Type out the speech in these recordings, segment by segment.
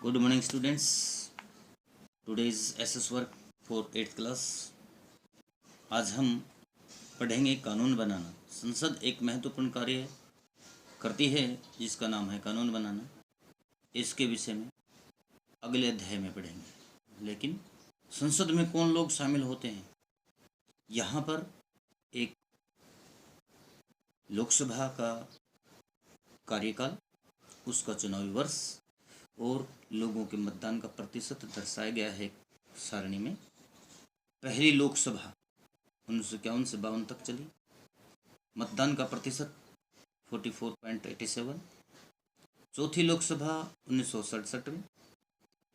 Good morning students. Today's SS work for 8th class. आज हम पढ़ेंगे कानून बनाना। संसद एक महत्वपूर्ण कार्य करती है जिसका नाम है कानून बनाना। इसके विषय में अगले अध्याय में पढ़ेंगे। लेकिन संसद में कौन लोग शामिल होते हैं? यहाँ पर एक लोकसभा का कार्यकाल, उसका चुनावी वर्ष और लोगों के मतदान का प्रतिशत दर्शाया गया है सारणी में। पहली लोकसभा 1951 से 52 तक चली। मतदान का प्रतिशत 44.87। चौथी लोकसभा 1967 में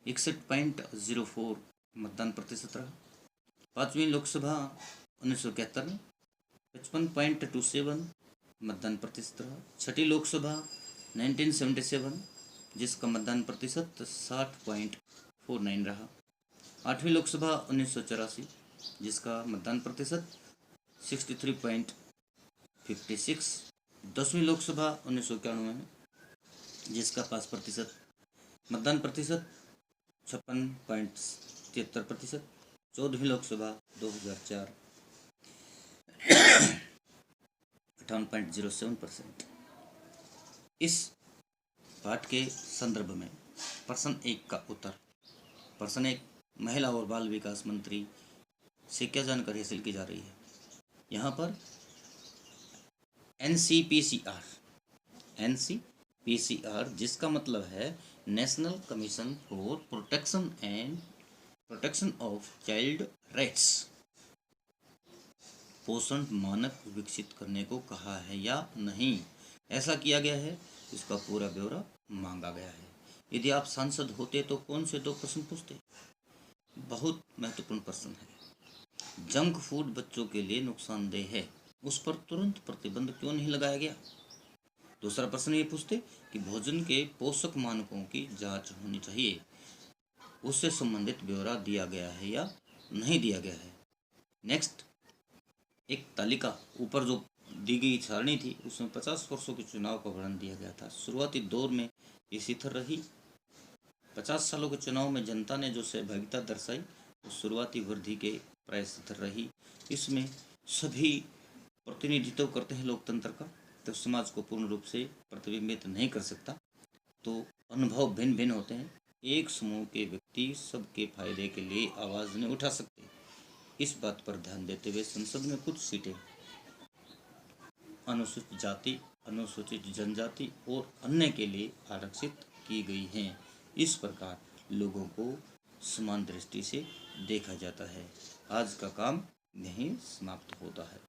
61.04 मतदान प्रतिशत रहा। पांचवी लोकसभा 1971 में 55.27 मतदान प्रतिशत रहा। छठी लोकसभा 1977 जिसका मतदान प्रतिशत 60.49 रहा। आठवीं लोकसभा 1984 जिसका मतदान प्रतिशत 63.56। 10वीं लोकसभा 1991 में जिसका 5% मतदान प्रतिशत 56.73%। 14वीं लोकसभा 2004 58.07%। इस पाठ के संदर्भ में प्रश्न 1 का उत्तर। प्रश्न 1, महिला और बाल विकास मंत्री से क्या जानकारी हासिल की जा रही है? यहाँ पर NCPCR जिसका मतलब है national commission for protection of child rights, पोषण मानक विकसित करने को कहा है या नहीं, ऐसा किया गया है। इसका पूरा ब्यौरा मांगा गया है। यदि आप सांसद होते तो कौन से 2 प्रश्न पूछते? बहुत महत्वपूर्ण प्रश्न है। जंक फूड बच्चों के लिए नुकसानदेह है, उस पर तुरंत प्रतिबंध क्यों नहीं लगाया गया? दूसरा प्रश्न ये पूछते कि भोजन के पोषक मानकों की जांच होनी चाहिए, उससे संबंधित ब्यौरा दिया गया है या नहीं दिया गया है। नेक्स्ट, एक तालिका ऊपर जो दी गई सारणी थी उसमें 50 वर्षों के चुनाव का वर्णन दिया गया था। शुरुआती दौर में ये शिथिल रही। 50 सालों के चुनाव में जनता ने जो सहभागिता दर्शाई वो शुरुआती वृद्धि के प्राय शिथिल रही। इसमें सभी प्रतिनिधित्व करते हैं लोकतंत्र का, तो समाज को पूर्ण रूप से प्रतिबिंबित नहीं कर सकता, तो अनुभव भिन्न भिन्न होते हैं। एक समूह के व्यक्ति सबके फायदे के लिए आवाज़ नहीं उठा सकते। इस बात पर ध्यान देते हुए संसद में कुछ सीटें अनुसूचित जाति, अनुसूचित जनजाति और अन्य के लिए आरक्षित की गई हैं। इस प्रकार लोगों को समान दृष्टि से देखा जाता है। आज का काम यहीं समाप्त होता है।